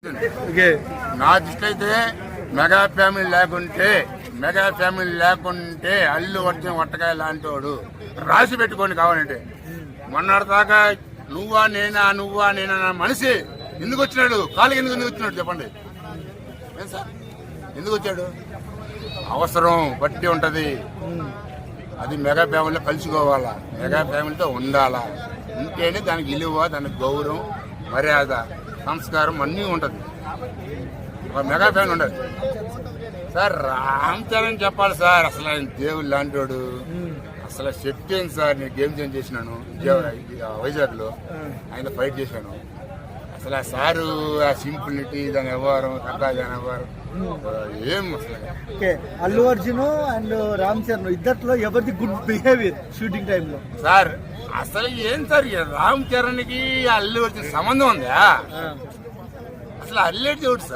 నా దృష్టి అయితే మెగా ఫ్యామిలీ లేకుంటే అల్లు అర్జున్ వట్టకాయ లాంటి వాడు రాసి పెట్టుకోండి కావాలంటే. మొన్నటిదాకా నువ్వా నేనా మనిషి ఎందుకు వచ్చినాడు? కాలికి ఎందుకు వచ్చినాడు చెప్పండి. ఏం సార్ ఎందుకు వచ్చాడు? అవసరం బట్టి ఉంటది. అది మెగా ఫ్యామిలీలో కలుసుకోవాలా, మెగా ఫ్యామిలీతో ఉండాలా. ఉంటేనే దానికి విలువ, దానికి గౌరవం, మర్యాద, సంస్కారం అన్నీ ఉంటుంది. ఒక మెగా ఫ్యామిలీ ఉండదు సార్. రామ్ చరణ్ చెప్పాలి సార్, అసలు ఆయన దేవుడు లాంటి. అసలు సెట్ అయింది సార్. నేను గేమ్ చేంజ్ చేసినాను వైజాగ్ లో, ఆయన ఫైట్ చేశాను. అసలు ఆ సారు ఆ సింపులిటీ, దాని వ్యవహారం, దాని వ్యవహారం ఏం అసలు. అల్లు అర్జున్ అండ్ రామ్ చరణ్ ఇద్దట్లో ఎవరిది గుడ్ బిహేవియర్ షూటింగ్ టైమ్ లో సార్? అసలు ఏం సార్, రామ్ చరణ్ కి అల్లు అర్జున్ సంబంధం ఉందా? అసలు అల్లు అర్జున్ సార్